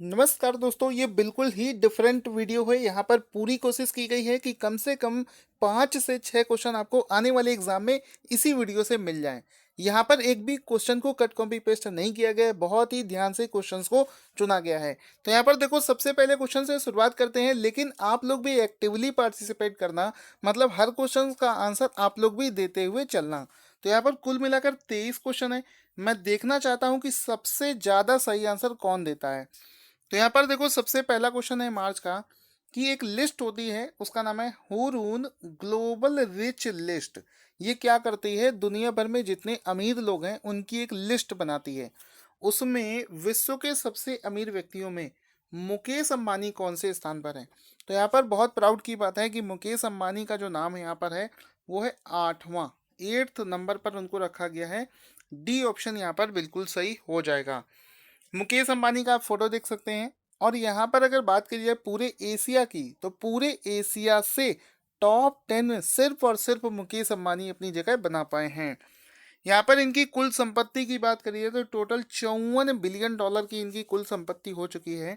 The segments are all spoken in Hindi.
नमस्कार दोस्तों, ये बिल्कुल ही डिफरेंट वीडियो है। यहाँ पर पूरी कोशिश की गई है कि कम से कम 5 से 6 क्वेश्चन आपको आने वाले एग्जाम में इसी वीडियो से मिल जाएं। यहाँ पर एक भी क्वेश्चन को कट कॉपी पेस्ट नहीं किया गया है, बहुत ही ध्यान से क्वेश्चंस को चुना गया है। तो यहाँ पर देखो, सबसे पहले क्वेश्चन से शुरुआत करते हैं, लेकिन आप लोग भी एक्टिवली पार्टिसिपेट करना, मतलब हर क्वेश्चन का आंसर आप लोग भी देते हुए चलना। तो यहाँ पर कुल मिलाकर 23 क्वेश्चन है। मैं देखना चाहता हूँ कि सबसे ज़्यादा सही आंसर कौन देता है। तो यहाँ पर देखो, सबसे पहला क्वेश्चन है मार्च का, कि एक लिस्ट होती है, उसका नाम है हुरून ग्लोबल रिच लिस्ट। ये क्या करती है, दुनिया भर में जितने अमीर लोग हैं उनकी एक लिस्ट बनाती है। उसमें विश्व के सबसे अमीर व्यक्तियों में मुकेश अंबानी कौन से स्थान पर है। तो यहाँ पर बहुत प्राउड की बात है कि मुकेश अंबानी का जो नाम यहाँ पर है वो है 8वां, 8th नंबर पर उनको रखा गया है। डी ऑप्शन यहाँ पर बिल्कुल सही हो जाएगा। मुकेश अंबानी का आप फोटो देख सकते हैं। और यहाँ पर अगर बात करी जाए पूरे एशिया की, तो पूरे एशिया से टॉप 10 में सिर्फ और सिर्फ मुकेश अंबानी अपनी जगह बना पाए हैं। यहाँ पर इनकी कुल संपत्ति की बात करिए तो टोटल $54 बिलियन की इनकी कुल संपत्ति हो चुकी है।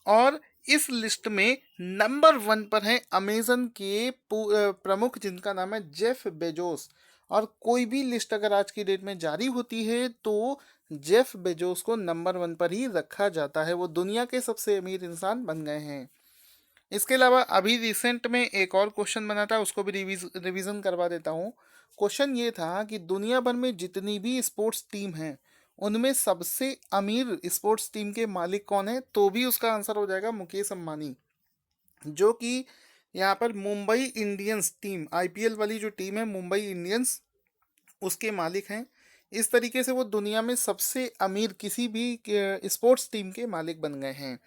और इस लिस्ट में नंबर 1 पर है अमेजन के प्रमुख, जिनका नाम है जेफ बेजोस। और कोई भी लिस्ट अगर आज की डेट में जारी होती है तो जेफ बेजोस को नंबर 1 पर ही रखा जाता है। वो दुनिया के सबसे अमीर इंसान बन गए हैं। इसके अलावा अभी रिसेंट में एक और क्वेश्चन बना था, उसको भी रिवीजन करवा देता हूँ। क्वेश्चन ये था कि दुनिया भर में जितनी भी स्पोर्ट्स टीम हैं उनमें सबसे अमीर स्पोर्ट्स टीम के मालिक कौन है, तो भी उसका आंसर हो जाएगा मुकेश अंबानी, जो कि यहाँ पर मुंबई इंडियंस टीम, आईपीएल वाली जो टीम है मुंबई इंडियंस, उसके मालिक हैं। इस तरीके से वो दुनिया में सबसे अमीर किसी भी स्पोर्ट्स टीम के मालिक बन गए हैं।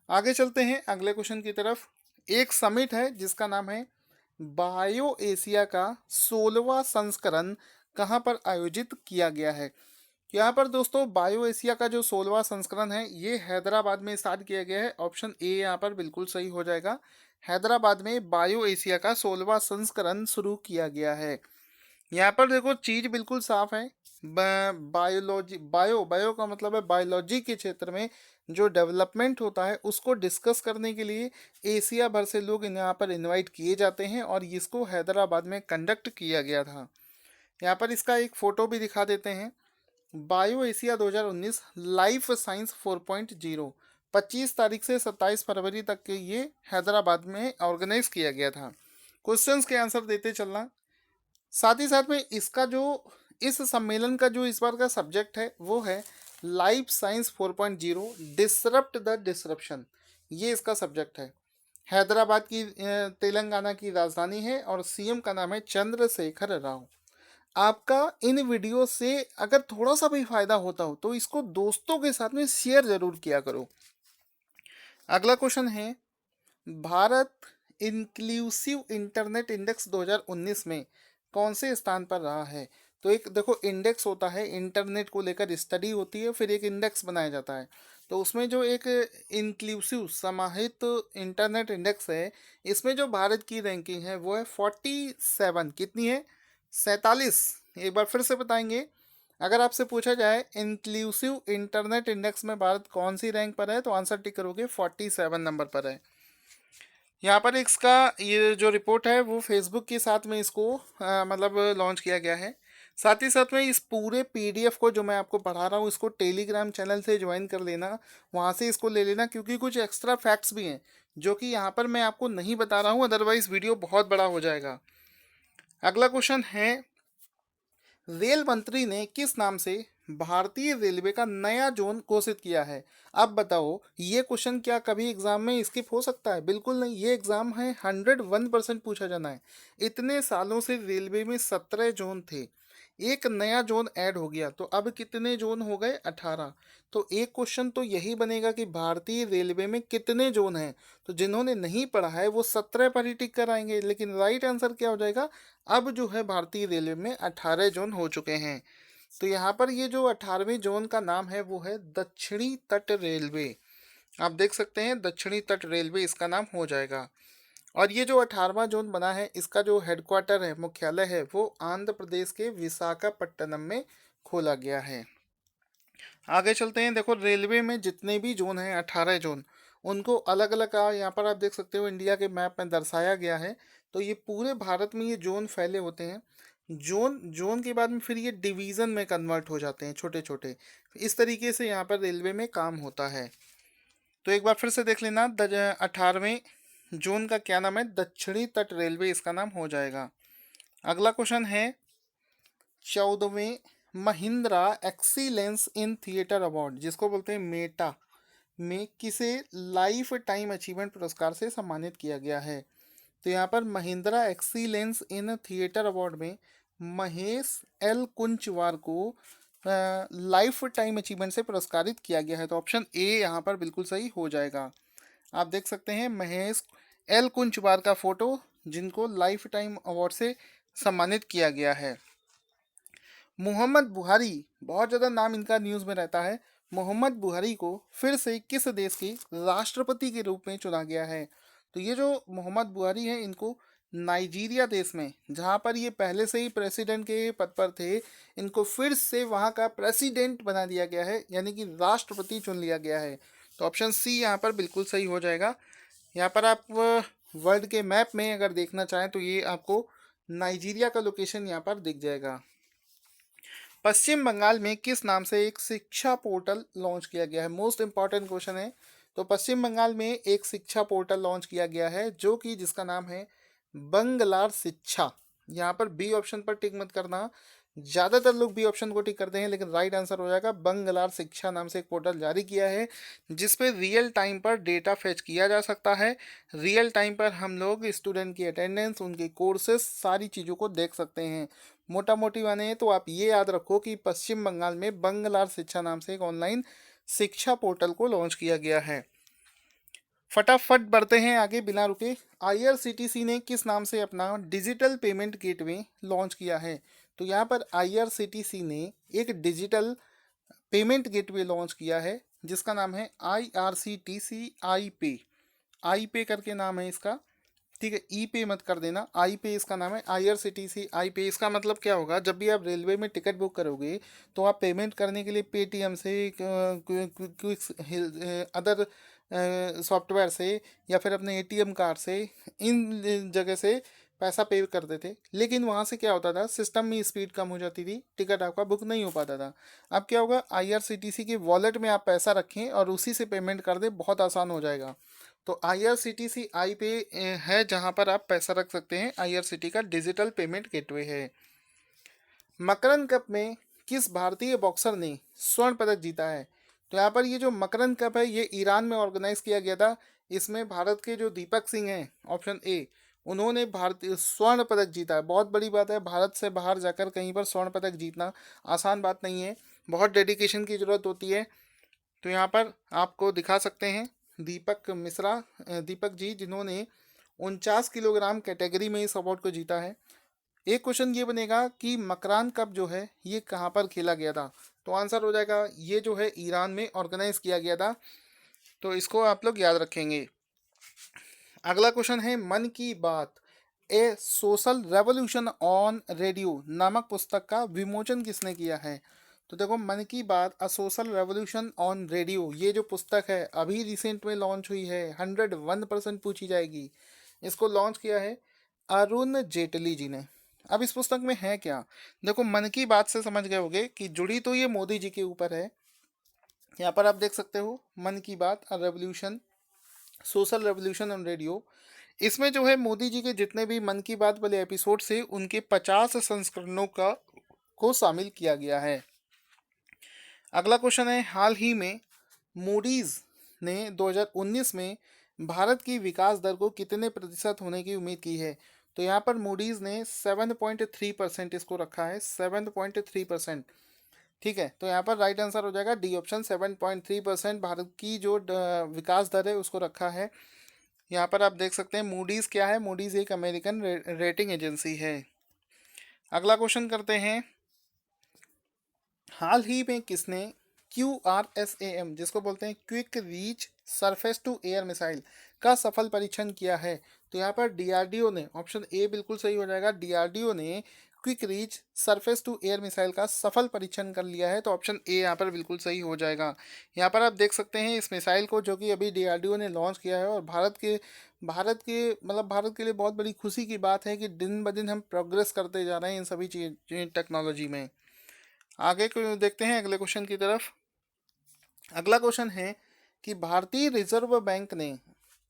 आगे चलते हैं अगले क्वेश्चन की तरफ। एक समिट है जिसका नाम है बायो एशिया का 16वां संस्करण कहाँ पर आयोजित किया गया है। यहाँ पर दोस्तों, बायो एशिया का जो 16वां संस्करण है ये हैदराबाद में स्टार्ट किया गया है। ऑप्शन ए यहाँ पर बिल्कुल सही हो जाएगा। हैदराबाद में बायो एशिया का 16वां संस्करण शुरू किया गया है। यहाँ पर देखो, चीज बिल्कुल साफ है। बायोलॉजी, बायो बायो का मतलब है बायोलॉजी के क्षेत्र में जो डेवलपमेंट होता है उसको डिस्कस करने के लिए एशिया भर से लोग यहाँ पर इनवाइट किए जाते हैं, और इसको हैदराबाद में कंडक्ट किया गया था। यहाँ पर इसका एक फोटो भी दिखा देते हैं। बायो एशिया 2019 लाइफ साइंस 4.0, 25 तारीख से 27 फरवरी तक के ये हैदराबाद में ऑर्गेनाइज किया गया था। क्वेश्चंस के आंसर देते चलना। साथ ही साथ में इसका जो, इस सम्मेलन का जो इस बार का सब्जेक्ट है वो है life science 4.0 disrupt the disruption. ये इसका सब्जेक्ट है। हैदराबाद की तेलंगाना की राजधानी है और सीएम का नाम है चंद्रशेखर राव। आपका इन वीडियो से अगर थोड़ा सा भी फायदा होता हो तो इसको दोस्तों के साथ में शेयर जरूर किया करो। अगला क्वेश्चन है, भारत इंक्लूसिव इंटरनेट इंडेक्स 2019 में कौन से स्थान पर रहा है। तो एक देखो, इंडेक्स होता है, इंटरनेट को लेकर स्टडी होती है, फिर एक इंडेक्स बनाया जाता है। तो उसमें जो एक इंक्लूसिव समाहित इंटरनेट इंडेक्स है, इसमें जो भारत की रैंकिंग है वो है 47। कितनी है? 47। एक बार फिर से बताएंगे। अगर आपसे पूछा जाए इंक्लूसिव इंटरनेट इंडेक्स में भारत कौन सी रैंक पर है, तो आंसर टिक करोगे 47 नंबर पर है। यहाँ पर इसका ये जो रिपोर्ट है वो फेसबुक के साथ में इसको मतलब लॉन्च किया गया है। साथ ही साथ में इस पूरे पीडीएफ को जो मैं आपको पढ़ा रहा हूँ इसको टेलीग्राम चैनल से ज्वाइन कर लेना, वहाँ से इसको ले लेना, क्योंकि कुछ एक्स्ट्रा फैक्ट्स भी हैं जो कि यहाँ पर मैं आपको नहीं बता रहा हूँ, अदरवाइज वीडियो बहुत बड़ा हो जाएगा। अगला क्वेश्चन है, रेल मंत्री ने किस नाम से भारतीय रेलवे का नया जोन घोषित किया है। अब बताओ, ये क्वेश्चन क्या कभी एग्जाम में स्किप हो सकता है? बिल्कुल नहीं, ये एग्जाम है 101% पूछा जाना है। इतने सालों से रेलवे में 17 जोन थे, एक नया जोन ऐड हो गया, तो अब कितने जोन हो गए? 18। तो एक क्वेश्चन तो यही बनेगा कि भारतीय रेलवे में कितने जोन हैं। तो जिन्होंने नहीं पढ़ा है वो 17 पर ही टिक कर आएंगे, लेकिन राइट आंसर क्या हो जाएगा? अब जो है भारतीय रेलवे में 18 जोन हो चुके हैं। तो यहाँ पर ये जो 18वें जोन का नाम है वो है दक्षिणी तट रेलवे। आप देख सकते हैं, दक्षिणी तट रेलवे इसका नाम हो जाएगा। और ये जो 18वां जोन बना है इसका जो हेडक्वार्टर है, मुख्यालय है, वो आंध्र प्रदेश के विशाखापट्टनम में खोला गया है। आगे चलते हैं। देखो रेलवे में जितने भी जोन हैं, 18 जोन, उनको अलग अलग यहाँ पर आप देख सकते हो इंडिया के मैप में दर्शाया गया है। तो ये पूरे भारत में ये जोन फैले होते हैं। जोन जोन के बाद में फिर ये डिवीज़न में कन्वर्ट हो जाते हैं, छोटे छोटे। इस तरीके से यहाँ पर रेलवे में काम होता है। तो एक बार फिर से देख लेना, 18वें जोन का क्या नाम है? दक्षिणी तट रेलवे इसका नाम हो जाएगा। अगला क्वेश्चन है 14वें Mahindra excellence in theatre award, जिसको बोलते हैं मेटा, में किसे लाइफ टाइम अचीवमेंट पुरस्कार से सम्मानित किया गया है? तो यहाँ पर Mahindra excellence in theatre award में महेश एल कुंचवार को लाइफ टाइम अचीवमेंट से पुरस्कारित किया गया है। तो ऑप्शन ए यहाँ पर बिल्कुल सही हो जाएगा। आप देख सकते हैं महेश एल कुंचवार का फोटो, जिनको लाइफ टाइम अवार्ड से सम्मानित किया गया है। मोहम्मद बुहारी, बहुत ज़्यादा नाम इनका न्यूज़ में रहता है। मोहम्मद बुहारी को फिर से किस देश के राष्ट्रपति के रूप में चुना गया है? तो ये जो मोहम्मद बुहारी हैं, इनको नाइजीरिया देश में, जहाँ पर ये पहले से ही प्रेसिडेंट के पद पर थे, इनको फिर से वहाँ का प्रेसिडेंट बना दिया गया है, यानी कि राष्ट्रपति चुन लिया गया है। तो ऑप्शन सी यहाँ पर बिल्कुल सही हो जाएगा। यहाँ पर आप वर्ल्ड के मैप में अगर देखना चाहें तो ये आपको नाइजीरिया का लोकेशन यहाँ पर दिख जाएगा। पश्चिम बंगाल में किस नाम से एक शिक्षा पोर्टल लॉन्च किया गया है? मोस्ट इंपॉर्टेंट क्वेश्चन है। तो पश्चिम बंगाल में एक शिक्षा पोर्टल लॉन्च किया गया है, जो कि जिसका नाम है बंगलार शिक्षा। यहाँ पर बी ऑप्शन पर टिक मत करना, ज़्यादातर लोग बी ऑप्शन को टिक करते हैं, लेकिन राइट आंसर हो जाएगा बंगलार शिक्षा नाम से एक पोर्टल जारी किया है, जिसपे रियल टाइम पर डेटा फेच किया जा सकता है। रियल टाइम पर हम लोग स्टूडेंट की अटेंडेंस, उनके कोर्सेज, सारी चीज़ों को देख सकते हैं। मोटा मोटी माने तो आप ये याद रखो कि पश्चिम बंगाल में बंगलार शिक्षा नाम से एक ऑनलाइन शिक्षा पोर्टल को लॉन्च किया गया है। फटाफट बढ़ते हैं आगे बिना रुके। आईआरसीटीसी ने किस नाम से अपना डिजिटल पेमेंट गेटवे लॉन्च किया है? तो यहाँ पर आईआरसीटीसी ने एक डिजिटल पेमेंट गेटवे लॉन्च किया है, जिसका नाम है IRCTC आई पे। आई पे करके नाम है इसका, ठीक है। ई पे मत कर देना, आई पे इसका नाम है। IRCTC आई पे, इसका मतलब क्या होगा? जब भी आप रेलवे में टिकट बुक करोगे तो आप पेमेंट करने के लिए पेटीएम से, अदर सॉफ्टवेयर से, या फिर अपने एटीएम कार्ड से, इन जगह से पैसा पे करते थे। लेकिन वहाँ से क्या होता था, सिस्टम में स्पीड कम हो जाती थी, टिकट आपका बुक नहीं हो पाता था। अब क्या होगा, IRCTC के वॉलेट में आप पैसा रखें और उसी से पेमेंट कर दें, बहुत आसान हो जाएगा। तो IRCTC आई पे है, जहाँ पर आप पैसा रख सकते हैं। IRCTC का डिजिटल पेमेंट गेटवे है। मकरन कप में किस भारतीय बॉक्सर ने स्वर्ण पदक जीता है? तो यहाँ पर ये जो मकरन कप है, ये ईरान में ऑर्गेनाइज किया गया था। इसमें भारत के जो दीपक सिंह हैं, ऑप्शन ए, उन्होंने भारतीय स्वर्ण पदक जीता है। बहुत बड़ी बात है, भारत से बाहर जाकर कहीं पर स्वर्ण पदक जीतना आसान बात नहीं है, बहुत डेडिकेशन की ज़रूरत होती है। तो यहाँ पर आपको दिखा सकते हैं दीपक मिश्रा, दीपक जी, जिन्होंने 49 किलोग्राम कैटेगरी में इस अवार्ड को जीता है। एक क्वेश्चन ये बनेगा कि मकरान कप जो है ये कहाँ पर खेला गया था? तो आंसर हो जाएगा, ये जो है ईरान में ऑर्गेनाइज किया गया था। तो इसको आप लोग याद रखेंगे। अगला क्वेश्चन है मन की बात ए सोशल रेवोल्यूशन ऑन रेडियो नामक पुस्तक का विमोचन किसने किया है? तो देखो, मन की बात a social revolution on radio, ये जो पुस्तक है अभी रिसेंट में लॉन्च हुई है, 101% पूछी जाएगी। इसको लॉन्च किया है अरुण जेटली जी ने। अब इस पुस्तक में है क्या? देखो, मन की बात से समझ गए होगे कि जुड़ी तो ये मोदी जी के ऊपर है। यहाँ पर आप देख सकते हो मन की बात a revolution, social revolution on radio. इसमें जो है मोदी जी के जितने भी मन की बात वाले एपिसोड से उनके 50 संस्करणों का को शामिल किया गया है। अगला क्वेश्चन है, हाल ही में मूडीज ने 2019 में भारत की विकास दर को कितने प्रतिशत होने की उम्मीद की है? तो यहाँ पर मूडीज ने 7.3% इसको रखा है, 7.3%। ठीक है, तो यहाँ पर राइट आंसर हो जाएगा डी ऑप्शन, 7.3% भारत की जो विकास दर है उसको रखा है। यहाँ पर आप देख सकते हैं मूडीज क्या है, मूडीज एक अमेरिकन रेटिंग एजेंसी है। अगला क्वेश्चन करते हैं, हाल ही में किसने QRSAM, जिसको बोलते हैं quick reach surface to air missile, का सफल परीक्षण किया है? तो यहाँ पर DRDO ने, ऑप्शन ए बिल्कुल सही हो जाएगा, DRDO ने quick reach surface to air missile का सफल परीक्षण कर लिया है। तो ऑप्शन ए यहाँ पर बिल्कुल सही हो जाएगा। यहाँ पर आप देख सकते हैं इस मिसाइल को, जो कि अभी डीआरडीओ ने लॉन्च किया है, और भारत के मतलब भारत के लिए बहुत बड़ी खुशी की बात है कि दिन ब दिन हम प्रोग्रेस करते जा रहे हैं इन सभी चीज टेक्नोलॉजी में। आगे को देखते हैं अगले क्वेश्चन की तरफ। अगला क्वेश्चन है कि भारतीय रिजर्व बैंक ने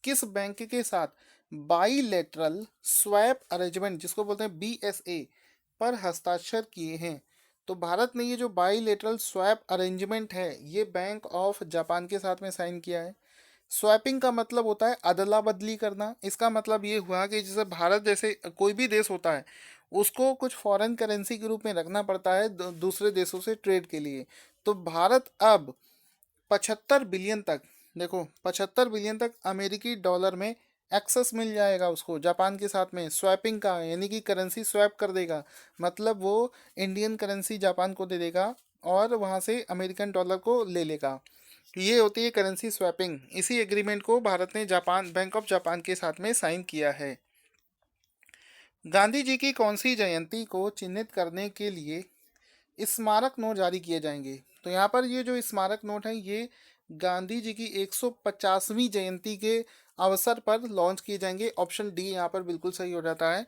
किस बैंक के साथ बाईलेटरल स्वैप अरेंजमेंट, जिसको बोलते हैं बीएसए, पर हस्ताक्षर किए हैं। तो भारत ने ये जो बाईलेटरल स्वैप अरेंजमेंट है ये बैंक ऑफ जापान के साथ में साइन किया है। स्वैपिंग का मतलब होता है अदला बदली करना। इसका मतलब ये हुआ कि जैसे भारत जैसे कोई भी देश होता है, उसको कुछ फॉरेन करेंसी के रूप में रखना पड़ता है दूसरे देशों से ट्रेड के लिए। तो भारत अब 75 बिलियन तक, देखो 75 बिलियन तक अमेरिकी डॉलर में एक्सेस मिल जाएगा उसको जापान के साथ में स्वैपिंग का, यानी कि करेंसी स्वैप कर देगा। मतलब वो इंडियन करेंसी जापान को दे देगा और वहाँ से अमेरिकन डॉलर को ले लेगा। तो ये होती है करेंसी स्वैपिंग। इसी एग्रीमेंट को भारत ने जापान बैंक ऑफ जापान के साथ में साइन किया है। गांधी जी की कौन सी जयंती को चिन्हित करने के लिए स्मारक नोट जारी किए जाएंगे? तो यहाँ पर ये जो स्मारक नोट है ये गांधी जी की 150वीं जयंती के अवसर पर लॉन्च किए जाएंगे। ऑप्शन डी यहाँ पर बिल्कुल सही हो जाता है।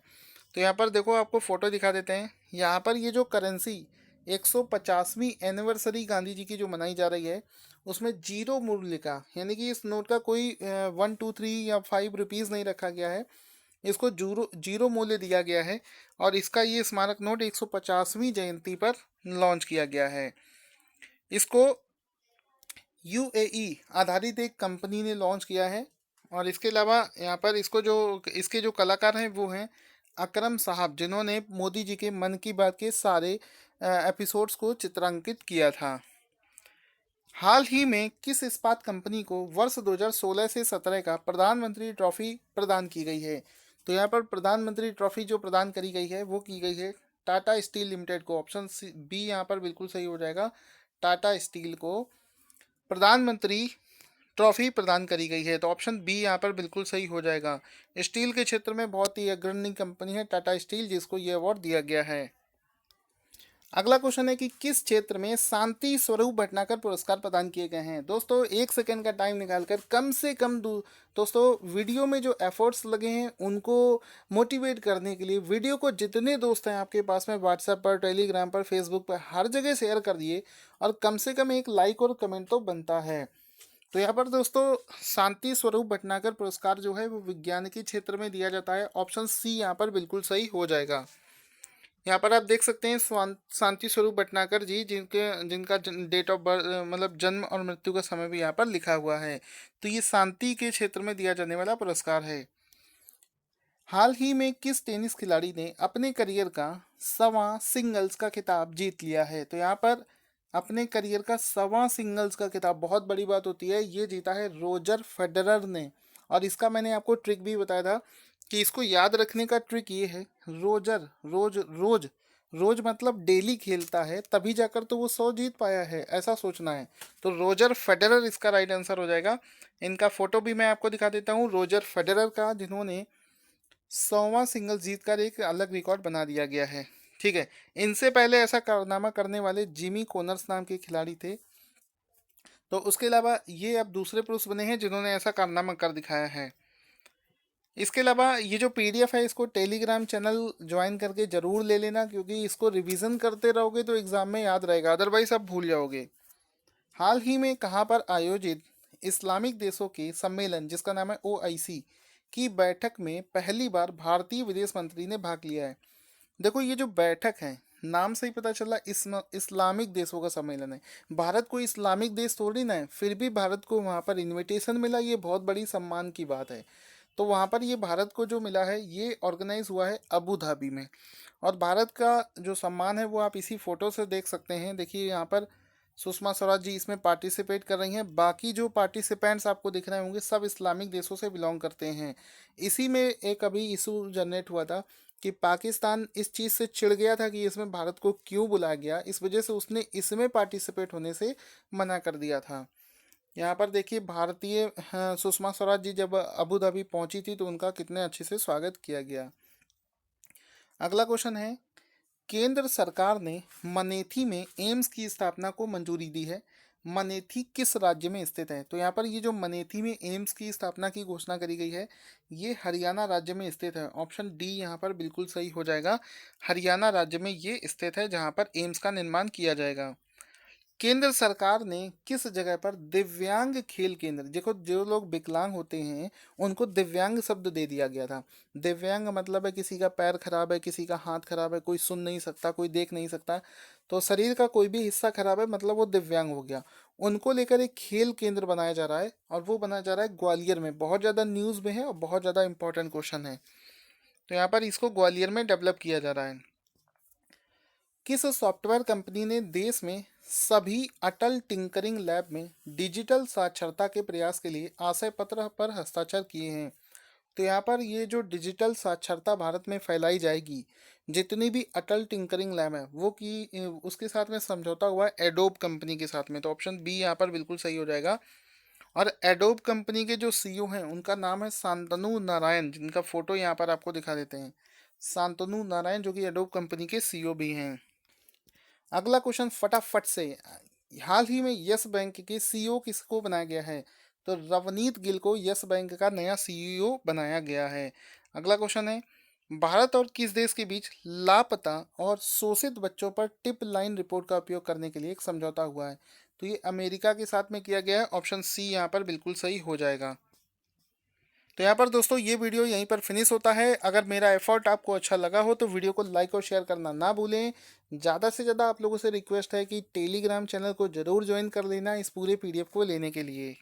तो यहाँ पर देखो आपको फोटो दिखा देते हैं। यहाँ पर ये जो करेंसी 150वीं एनिवर्सरी गांधी जी की जो मनाई जा रही है उसमें जीरो मूल्य का, यानी कि इस नोट का कोई 1 2 3 या 5 रुपीज़ नहीं रखा गया है, इसको जीरो जीरो मूल्य दिया गया है। और इसका ये स्मारक नोट 150वीं जयंती पर लॉन्च किया गया है। इसको यूएई आधारित एक कंपनी ने लॉन्च किया है। और इसके अलावा यहाँ पर इसके जो कलाकार हैं वो हैं अकरम साहब, जिन्होंने मोदी जी के मन की बात के सारे एपिसोड्स को चित्रांकित किया था। हाल ही में किस इस्पात कंपनी को वर्ष 2016 से 17 का प्रधानमंत्री ट्रॉफी प्रदान की गई है? तो यहाँ पर प्रधानमंत्री ट्रॉफी जो प्रदान करी गई है वो की गई है टाटा स्टील लिमिटेड को। ऑप्शन बी यहाँ पर बिल्कुल सही हो जाएगा। टाटा स्टील को प्रधानमंत्री ट्रॉफी प्रदान करी गई है। तो ऑप्शन बी यहाँ पर बिल्कुल सही हो जाएगा। स्टील के क्षेत्र में बहुत ही अग्रणी कंपनी है टाटा स्टील, जिसको ये अवार्ड दिया गया है। अगला क्वेश्चन है कि किस क्षेत्र में शांति स्वरूप भटनागर पुरस्कार प्रदान किए गए हैं? दोस्तों 1 सेकंड का टाइम निकालकर कम से कम दोस्तों वीडियो में जो एफर्ट्स लगे हैं उनको मोटिवेट करने के लिए वीडियो को जितने दोस्त हैं आपके पास में व्हाट्सएप पर, टेलीग्राम पर, फेसबुक पर, हर जगह शेयर कर दिए। और कम से कम एक लाइक और कमेंट तो बनता है। तो यहाँ पर दोस्तों शांति स्वरूप भटनागर पुरस्कार जो है वो विज्ञान के क्षेत्र में दिया जाता है। ऑप्शन सी यहाँ पर बिल्कुल सही हो जाएगा। यहाँ पर आप देख सकते हैं शांति स्वरूप भटनागर जी, जिनका डेट ऑफ बर्थ मतलब जन्म और मृत्यु का समय भी यहाँ पर लिखा हुआ है। तो ये शांति के क्षेत्र में दिया जाने वाला पुरस्कार है। हाल ही में किस टेनिस खिलाड़ी ने अपने करियर का 100वां सिंगल्स का खिताब जीत लिया है? तो यहाँ पर अपने करियर का 100वां सिंगल्स का खिताब, बहुत बड़ी बात होती है, ये जीता है रोजर फेडरर ने। और इसका मैंने आपको ट्रिक भी बताया था कि इसको याद रखने का ट्रिक ये है, रोजर रोज रोज रोज मतलब डेली खेलता है तभी जाकर तो वो 100 जीत पाया है, ऐसा सोचना है। तो रोजर फेडरर इसका राइट आंसर हो जाएगा। इनका फोटो भी मैं आपको दिखा देता हूँ रोजर फेडरर का, जिन्होंने 100वां सिंगल्स जीतकर एक अलग रिकॉर्ड बना दिया गया है। ठीक है, इनसे पहले ऐसा कारनामा करने वाले जिमी कोनर्स नाम के खिलाड़ी थे। तो उसके अलावा ये अब दूसरे पुरुष बने हैं जिन्होंने ऐसा कारनामा कर दिखाया है। इसके अलावा ये जो पीडीएफ है इसको टेलीग्राम चैनल ज्वाइन करके ज़रूर ले लेना, क्योंकि इसको रिवीजन करते रहोगे तो एग्ज़ाम में याद रहेगा, अदरवाइज आप भूल जाओगे। हाल ही में कहाँ पर आयोजित इस्लामिक देशों के सम्मेलन, जिसका नाम है ओआईसी, की बैठक में पहली बार भारतीय विदेश मंत्री ने भाग लिया है? देखो ये जो बैठक है, नाम से ही पता चला इस्लामिक देशों का सम्मेलन है। भारत कोई इस्लामिक देश थोड़ी ना है, फिर भी भारत को वहाँ पर इनविटेशन मिला, ये बहुत बड़ी सम्मान की बात है। तो वहाँ पर ये भारत को जो मिला है ये ऑर्गेनाइज हुआ है अबू धाबी में। और भारत का जो सम्मान है वो आप इसी फोटो से देख सकते हैं। देखिए यहाँ पर सुषमा स्वराज जी इसमें पार्टिसिपेट कर रही हैं। बाकी जो पार्टिसिपेंट्स आपको दिख रहे होंगे सब इस्लामिक देशों से बिलोंग करते हैं। इसी में एक अभी इशू जनरेट हुआ था कि पाकिस्तान इस चीज़ से चिढ़ गया था कि इसमें भारत को क्यों बुलाया गया, इस वजह से उसने इसमें पार्टिसिपेट होने से मना कर दिया था। यहाँ पर देखिए भारतीय सुषमा स्वराज जी जब अबू धाबी पहुंची थी तो उनका कितने अच्छे से स्वागत किया गया। अगला क्वेश्चन है केंद्र सरकार ने मनेठी में एम्स की स्थापना को मंजूरी दी है। मनेठी किस राज्य में स्थित है? तो यहाँ पर ये जो मनेठी में एम्स की स्थापना की घोषणा करी गई है, ये हरियाणा राज्य में स्थित है। ऑप्शन डी यहाँ पर बिल्कुल सही हो जाएगा। हरियाणा राज्य में ये स्थित है जहाँ पर एम्स का निर्माण किया जाएगा। केंद्र सरकार ने किस जगह पर दिव्यांग खेल केंद्र, देखो जो लोग विकलांग होते हैं उनको दिव्यांग शब्द दे दिया गया था। दिव्यांग मतलब है किसी का पैर खराब है, किसी का हाथ खराब है, कोई सुन नहीं सकता, कोई देख नहीं सकता, तो शरीर का कोई भी हिस्सा खराब है मतलब वो दिव्यांग हो गया। उनको लेकर एक खेल केंद्र बनाया जा रहा है और वो बनाया जा रहा है ग्वालियर में। बहुत ज़्यादा न्यूज़ में है और बहुत ज़्यादा इंपॉर्टेंट क्वेश्चन है, तो यहाँ पर इसको ग्वालियर में डेवलप किया जा रहा है। किस सॉफ्टवेयर कंपनी ने देश में सभी अटल टिंकरिंग लैब में डिजिटल साक्षरता के प्रयास के लिए आशय पत्र पर हस्ताक्षर किए हैं? तो यहाँ पर ये जो डिजिटल साक्षरता भारत में फैलाई जाएगी, जितनी भी अटल टिंकरिंग लैब है वो की उसके साथ में समझौता हुआ है एडोब कंपनी के साथ में। तो ऑप्शन बी यहाँ पर बिल्कुल सही हो जाएगा। और एडोब कंपनी के जो सीईओ हैं उनका नाम है शांतनु नारायण, जिनका फोटो यहाँ पर आपको दिखा देते हैं। शांतनु नारायण जो कि एडोब कंपनी के सीईओ भी हैं। अगला क्वेश्चन फटाफट से, हाल ही में यस बैंक के सीईओ किसको बनाया गया है? तो रवनीत गिल को यस बैंक का नया सीईओ बनाया गया है। अगला क्वेश्चन है, भारत और किस देश के बीच लापता और शोषित बच्चों पर टिप लाइन रिपोर्ट का उपयोग करने के लिए एक समझौता हुआ है? तो ये अमेरिका के साथ में किया गया है। ऑप्शन सी यहाँ पर बिल्कुल सही हो जाएगा। तो यहाँ पर दोस्तों ये वीडियो यहीं पर फिनिश होता है। अगर मेरा एफर्ट आपको अच्छा लगा हो तो वीडियो को लाइक और शेयर करना ना भूलें। ज़्यादा से ज़्यादा आप लोगों से रिक्वेस्ट है कि टेलीग्राम चैनल को ज़रूर ज्वाइन कर लेना इस पूरे पीडीएफ को लेने के लिए।